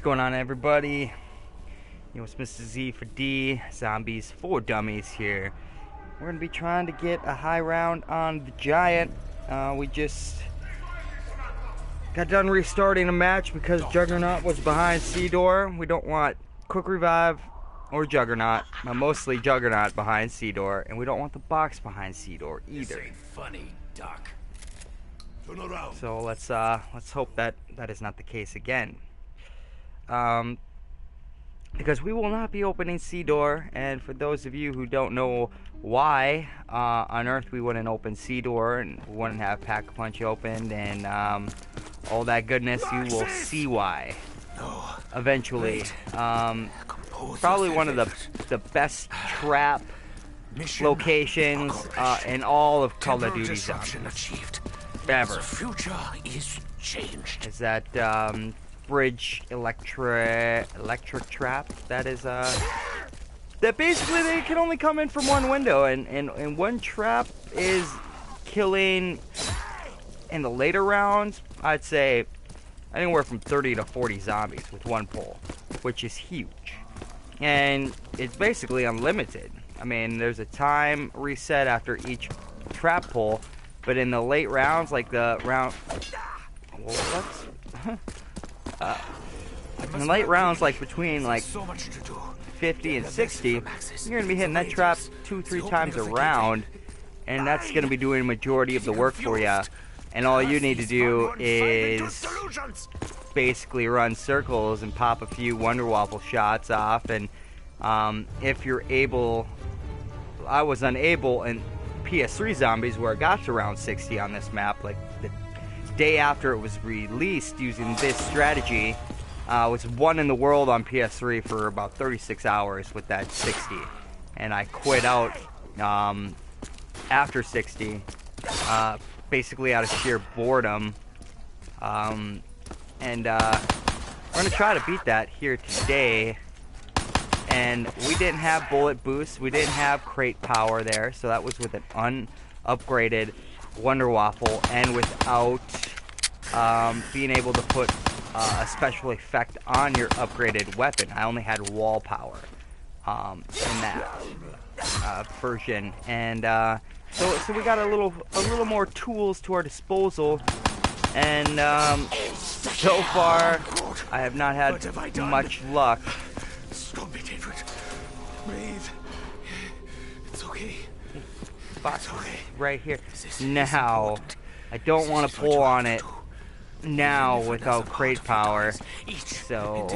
What's going on, everybody? It's Mr. Z for D, Zombies for Dummies here. We're going to be trying to get a high round on the Giant. We just got done restarting a match because Juggernaut was behind C-Door. We don't want Quick Revive or Juggernaut, but mostly Juggernaut behind C-Door, and we don't want the box behind C-Door either. This ain't funny, Doc. Turn around. So let's hope that is not the case again. Because we will not be opening C-Door, and for those of you who don't know why on Earth we wouldn't open C-Door and we wouldn't have Pack-a-Punch opened and all that goodness, you will see why eventually. Probably one of the best trap locations in all of Call of Duty Zombies ever. The future is changed. Is that bridge electric trap that is that basically they can only come in from one window, and one trap is killing in the later rounds, I'd say anywhere from 30 to 40 zombies with one pull, which is huge, and it's basically unlimited. I mean, there's a time reset after each trap pull, but in the late rounds, like the round, well, in late rounds, like between like 50 and 60, you're gonna be hitting that trap 2-3 times a round, and that's gonna be doing a majority of the work for you. And all you need to do is basically run circles and pop a few Wonder Waffle shots off. And if you're able, I was unable in PS3 Zombies, where I got to round 60 on this map, like the day after it was released, using this strategy. Was one in the world on PS3 for about 36 hours with that 60, and I quit out after 60, basically out of sheer boredom. And we're gonna try to beat that here today. And we didn't have bullet boosts, we didn't have crate power there, so that was with an unupgraded Wonder Waffle, and without being able to put a special effect on your upgraded weapon. I only had wall power in that version, and so we got a little more tools to our disposal, and so far I have not had much luck. Stop it, Edward. Breathe. It's okay. Box right here. Now, I don't want to pull on it now without crate power, so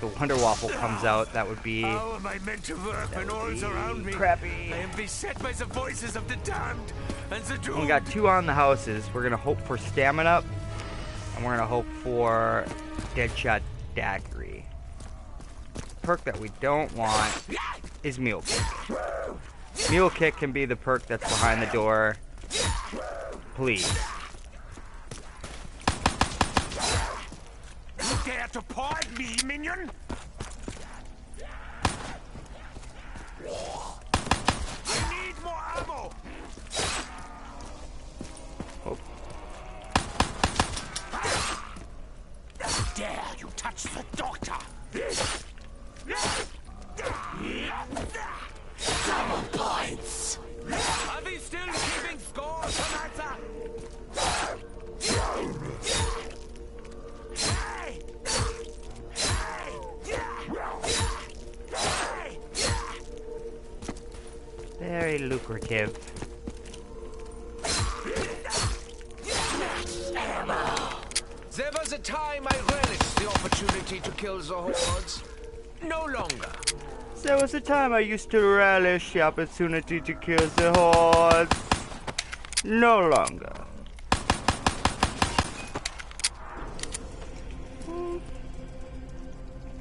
the Wonder Waffle comes out. That would be, how am I meant to work when all's around me? Crappy. I am beset by the voices of the damned and the doomed. We got 2 on the houses. We're gonna hope for stamina, and we're gonna hope for Deadshot Daggery. The perk that we don't want is Mule Kick. Mule Kick can be the perk that's behind the door. Please. You dare to paw at me, minion? I need more ammo. Oh. How dare you touch the doctor? Double points. Are we still keeping score, Sonata? Very lucrative. There was a time I relished the opportunity to kill the hordes. No longer. There was a time I used to relish the opportunity to kill the hordes. No longer.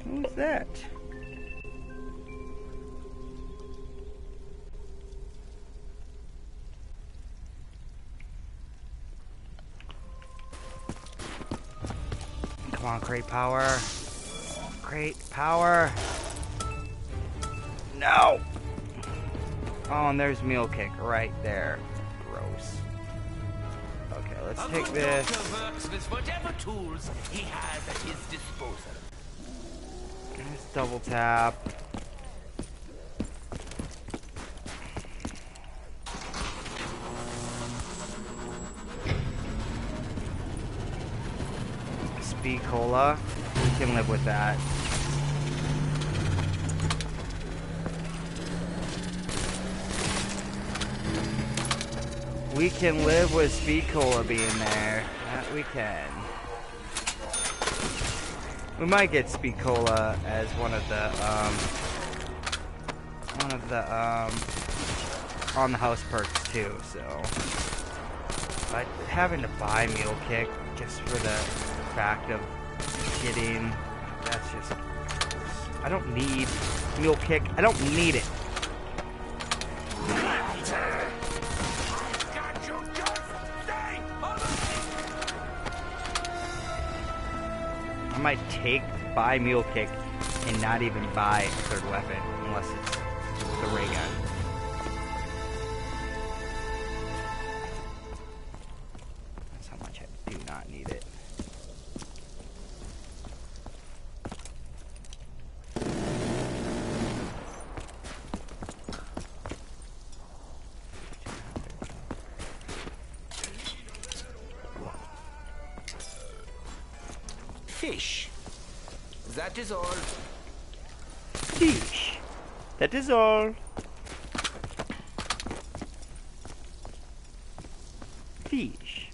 Who's that? Come on, crate power. Crate power. No! Oh, and there's Mule Kick right there. Gross. Okay, let's A take good this. doctor works with whatever tools he has at his disposal. Let's double tap. Speed Cola. We can live with that. We can live with Speed Cola being there. That we can. We might get Speed Cola as one of the on the house perks too, so. But having to buy Meal Kick just for the fact of getting, that's just, I don't need Meal Kick. I don't need it. I might buy Mule Kick and not even buy a third weapon unless it's the ray gun. That's how much I do not need it. Fish. That is all. Fish. That is all. Fish.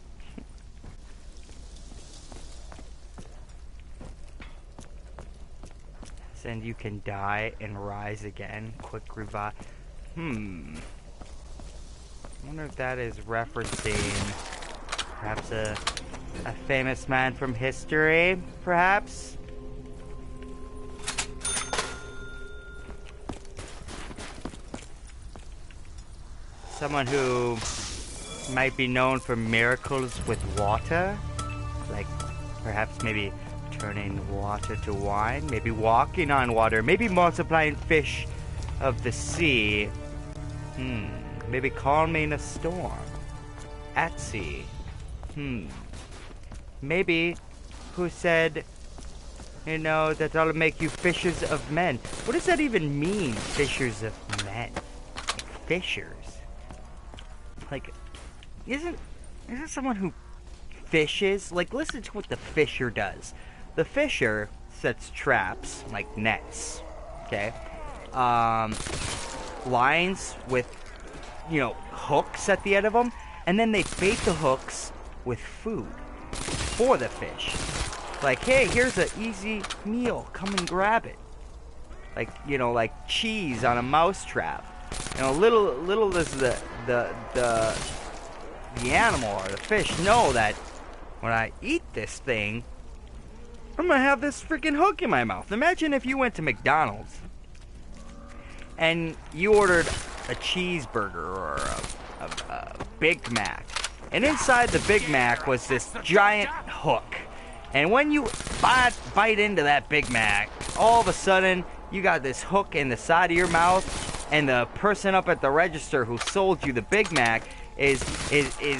And you can die and rise again. Quick revive. I wonder if that is referencing perhaps a famous man from history, perhaps? Someone who might be known for miracles with water, like perhaps maybe turning water to wine, maybe walking on water, maybe multiplying fish of the sea, maybe calming a storm at sea, maybe who said, you know, that I'll make you fishers of men. What does that even mean, fishers of men? Like, fishers? Like, isn't someone who fishes? Like, listen to what the fisher does. The fisher sets traps, like nets, okay? Lines with, you know, hooks at the end of them, and then they bait the hooks with food for the fish. Like, hey, here's an easy meal, come and grab it. Like, you know, like cheese on a mouse trap. You know, little does the animal or the fish know that when I eat this thing, I'm gonna have this freaking hook in my mouth. Imagine if you went to McDonald's and you ordered a cheeseburger or a Big Mac, and inside the Big Mac was this giant hook. And when you bite into that Big Mac, all of a sudden you got this hook in the side of your mouth, and the person up at the register who sold you the Big Mac is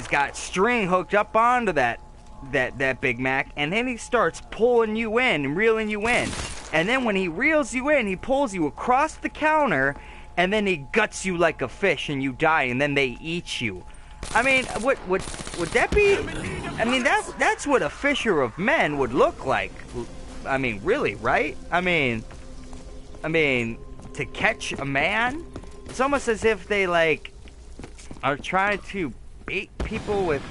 got string hooked up onto that Big Mac, and then he starts pulling you in and reeling you in. And then when he reels you in, he pulls you across the counter, and then he guts you like a fish and you die, and then they eat you. I mean, would that be? I mean, that's what a fisher of men would look like. I mean, really, right? I mean, to catch a man, it's almost as if they like are trying to bait people with,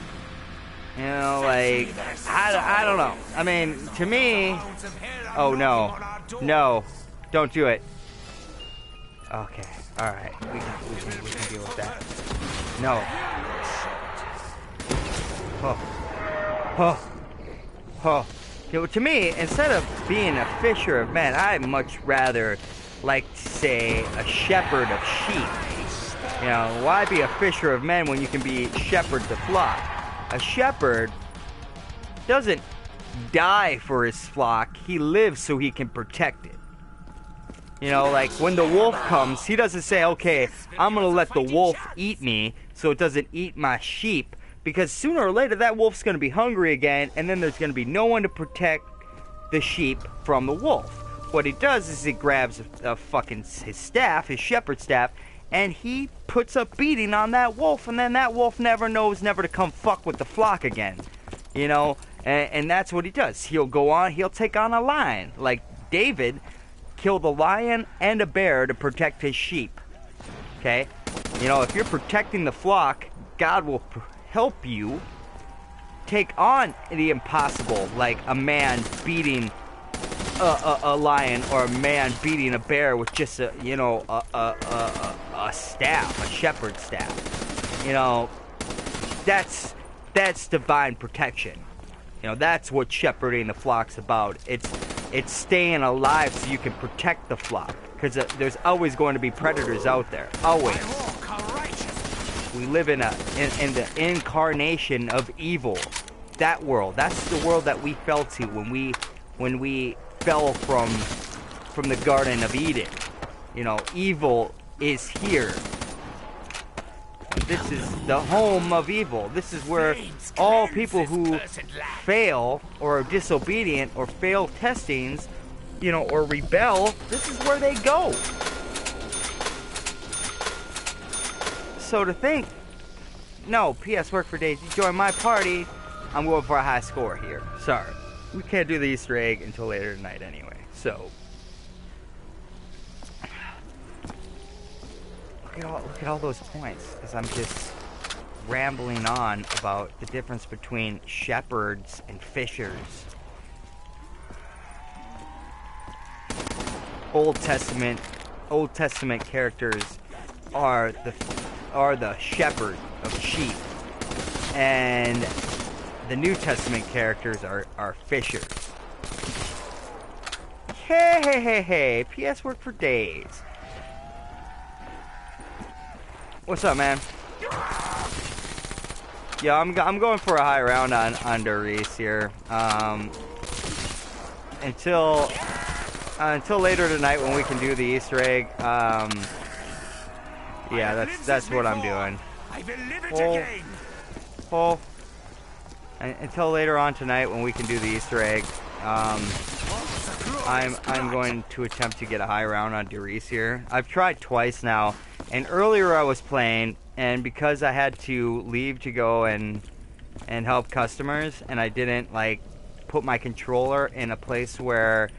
you know, like I don't know. I mean, to me, oh no, don't do it. Okay, all right, we can deal with that. No. To me, instead of being a fisher of men, I'd much rather like to say a shepherd of sheep. You know, why be a fisher of men when you can be shepherd the flock? A shepherd doesn't die for his flock, he lives so he can protect it. You know, like when the wolf comes, he doesn't say, okay, I'm gonna let the wolf eat me so it doesn't eat my sheep, because sooner or later that wolf's going to be hungry again, and then there's going to be no one to protect the sheep from the wolf. What he does is he grabs his staff, his shepherd staff, and he puts a beating on that wolf, and then that wolf never knows never to come fuck with the flock again. You know, and that's what he does. He'll go on, he'll take on a lion. Like David killed a lion and a bear to protect his sheep. Okay? You know, if you're protecting the flock, God will help you take on the impossible, like a man beating a lion, or a man beating a bear with just a staff, a shepherd's staff. You know, that's divine protection. You know, that's what shepherding the flock's about. It's staying alive so you can protect the flock, because there's always going to be predators out there. Always. We live in the incarnation of evil. That world. That's the world that we fell to when we fell from the Garden of Eden. You know, evil is here. This is the home of evil. This is where all people who fail or are disobedient or fail testings, you know, or rebel, this is where they go. So to think, no, PS Work for Days, you join my party, I'm going for a high score here. Sorry. We can't do the Easter egg until later tonight anyway. So, look at all those points, because I'm just rambling on about the difference between shepherds and fishers. Old Testament characters are the shepherd of sheep, and the New Testament characters are fishers. Hey, PS Work for Days. What's up, man? Yeah, I'm going for a high round on Darius here. Until later tonight when we can do the Easter egg. Yeah, that's what I'm doing. Until later on tonight when we can do the Easter egg. I'm going to attempt to get a high round on Darius here. I've tried twice now, and earlier I was playing, and because I had to leave to go and help customers, and I didn't like put my controller in a place where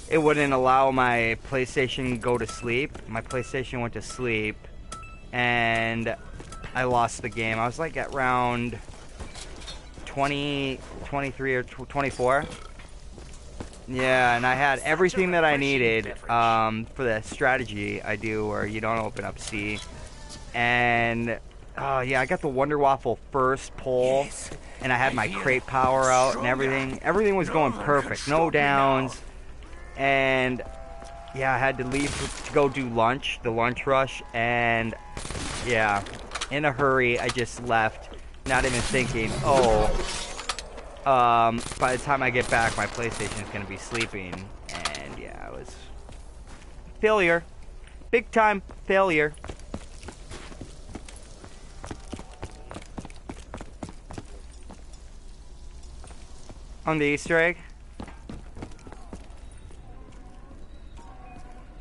it wouldn't allow my PlayStation go to sleep. My PlayStation went to sleep, and I lost the game. I was like at round 20, 23, or 24. Yeah, and I had everything that I needed for the strategy I do where you don't open up C. And, yeah, I got the Wonder Waffle first pull, and I had my crate power out and everything. Everything was going perfect. No downs. And, yeah, I had to leave to go do lunch, the lunch rush. And, yeah, in a hurry, I just left, not even thinking, by the time I get back, my PlayStation is going to be sleeping. And yeah, it was failure. Big time failure. On the Easter egg?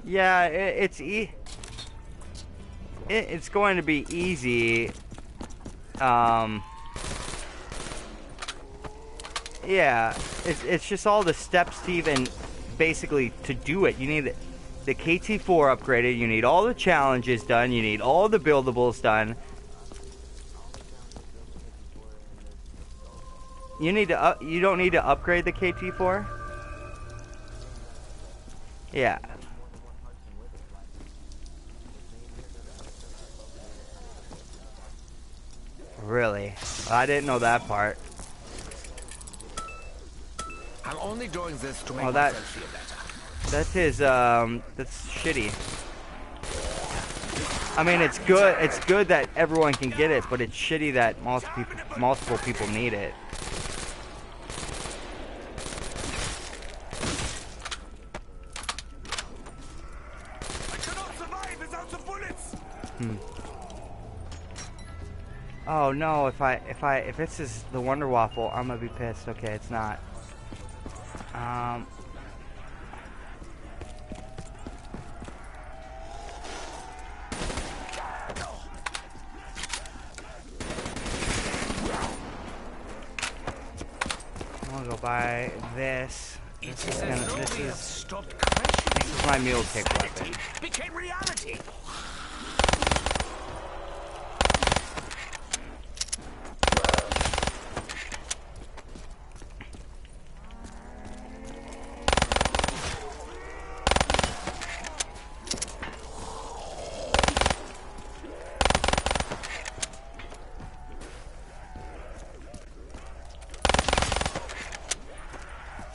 Yeah, it's going to be easy. Yeah, it's just all the steps to even basically to do it. You need the KT4 upgraded, you need all the challenges done, you need all the buildables done. You don't need to upgrade the KT4? Yeah. Really? I didn't know that part. I'm only doing this to make that myself feel better. That's his that's shitty. I mean, it's good that everyone can get it, but it's shitty that multiple people need it. I cannot survive without the bullets. Oh no, if this is the Wonder Waffle, I'm gonna be pissed. Okay, it's not. I'm gonna go buy this. This is my mule kick weapon. Became reality.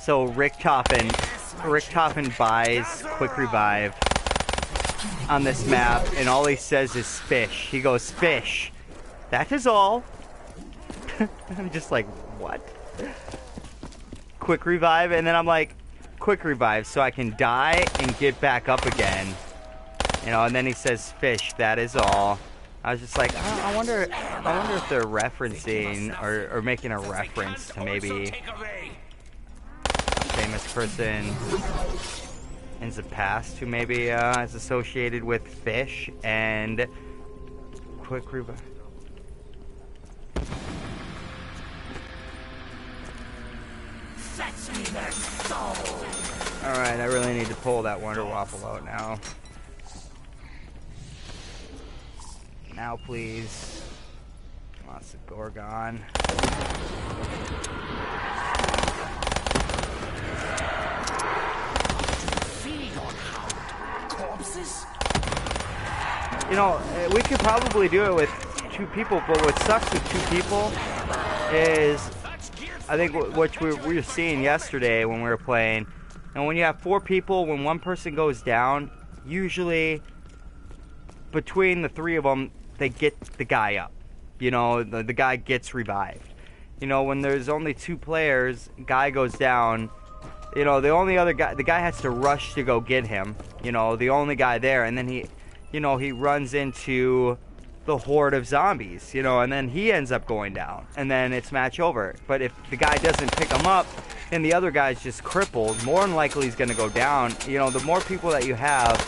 So Rick Toppin buys Quick Revive on this map, and all he says is fish. He goes, fish. That is all. I'm just like, what? Quick Revive, and then I'm like, Quick Revive, so I can die and get back up again. You know, and then he says fish, that is all. I was just like, I wonder if they're referencing or making a reference to maybe famous person in the past who maybe is associated with fish and Quick Revive. Alright, I really need to pull that Wonder Waffle out now. Now, please. Lots of Gorgon. You know, we could probably do it with 2 people, but what sucks with 2 people is, I think what we were seeing yesterday when we were playing, and when you have 4 people, when one person goes down, usually between the 3 of them, they get the guy up. You know, the guy gets revived. You know, when there's only 2 players, guy goes down, you know, the only other guy, the guy has to rush to go get him, you know, the only guy there, and then he, you know, he runs into the horde of zombies, you know, and then he ends up going down, and then it's match over. But if the guy doesn't pick him up, and the other guy's just crippled, more than likely he's gonna go down. You know, the more people that you have,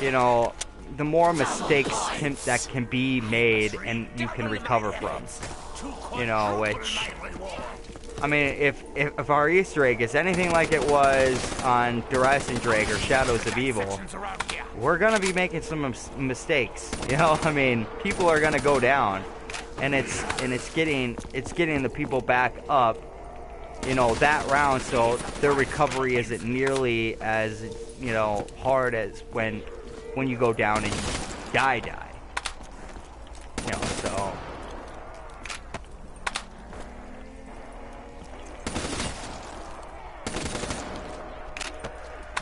you know, the more mistakes that can be made and you can recover from. You know, which, I mean, if our Easter egg is anything like it was on Duress and Drake or Shadows of Evil, we're gonna be making some mistakes. You know, I mean, people are gonna go down, and it's getting the people back up. You know, that round, so their recovery isn't nearly as, you know, hard as when you go down and you die. You know, so.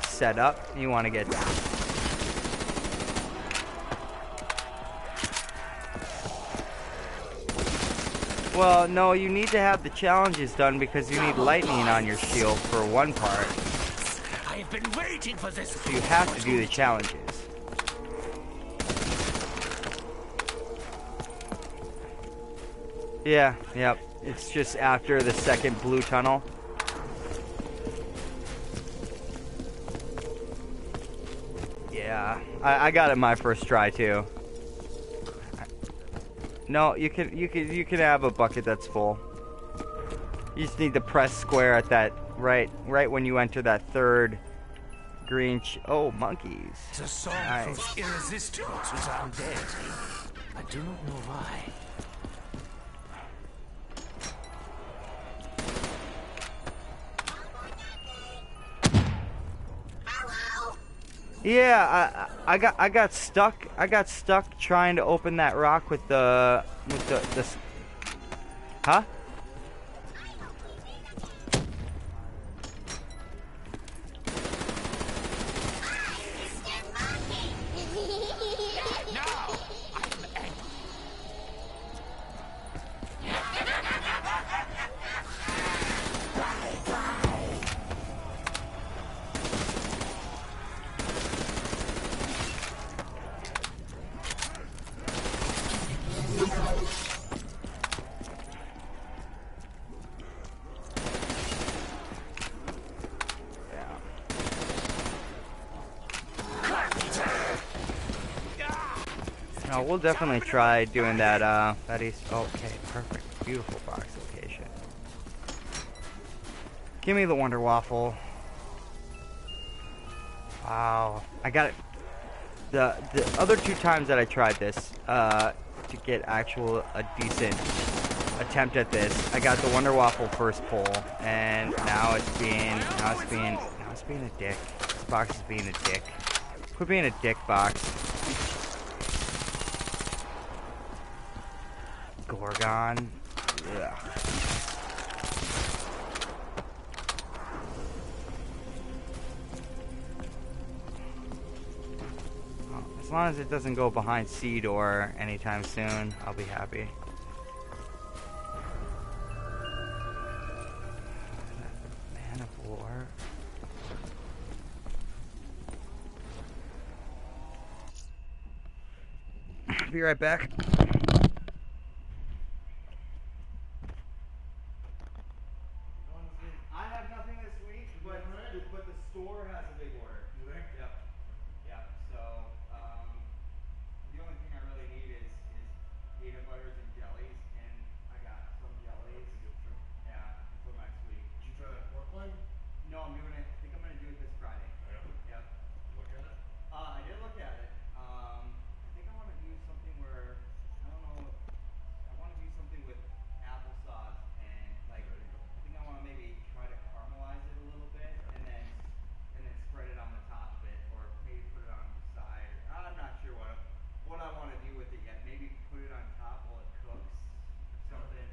Set up, you want to get down. Well, no, you need to have the challenges done because you need lightning on your shield for one part. I have been waiting for this. So you have to do the challenges. Yeah, yep. It's just after the second blue tunnel. Yeah, I got it my first try too. No, you can have a bucket that's full. You just need to press square at that right when you enter that third green. Oh, monkeys! The song Nice. proves irresistible to undead. I do not know why. Yeah, I got stuck. I got stuck trying to open that rock with the huh? No, we'll definitely try doing that, that east. Okay, perfect. Beautiful box location. Give me the Wonder Waffle. Wow. I got it. The other 2 times that I tried this, to get a decent attempt at this, I got the Wonder Waffle first pull, and now it's being a dick. This box is being a dick. Quit being a dick, box. Gorgon. Ugh. As long as it doesn't go behind C door anytime soon, I'll be happy. Man of War. Be right back. I have nothing this week, but the store has a big order. Do they? Yep. Yep. So, the only thing I really need is peanut butters and jellies, and I got some jellies. Yeah, until next week. Did you try that pork line? No, I think I'm gonna do it this Friday. Yeah. Yep. Look at it. I did look at it. I think I want to do something where, I don't know, I want to do something with applesauce and like, There you go. I think I want to maybe try to caramelize it a little bit and then spread it on the top of it, or maybe put it on the side. I'm not sure what I want to do with it yet. Maybe put it on top while it cooks or something.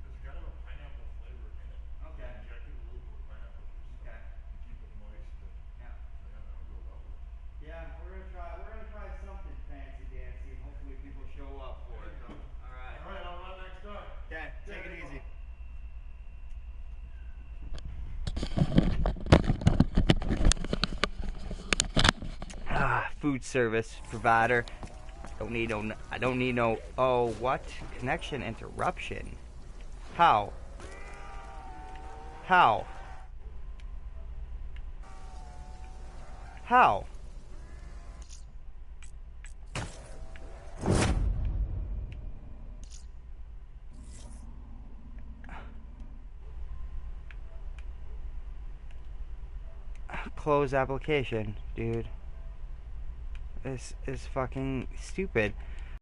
There's kind of a pineapple flavor in it. Okay. They injected a little bit of pineapple juice. Okay. To keep it moist. And, Yeah. so yeah, that would go well with it. Yeah, we're gonna try something fancy dancy, and hopefully people show up for it. There you go. All right. All right, I'll run next door. Okay, take it easy. Food service provider. I don't need no. Oh, what? Connection interruption. How? How? How? Close application, dude. This is fucking stupid.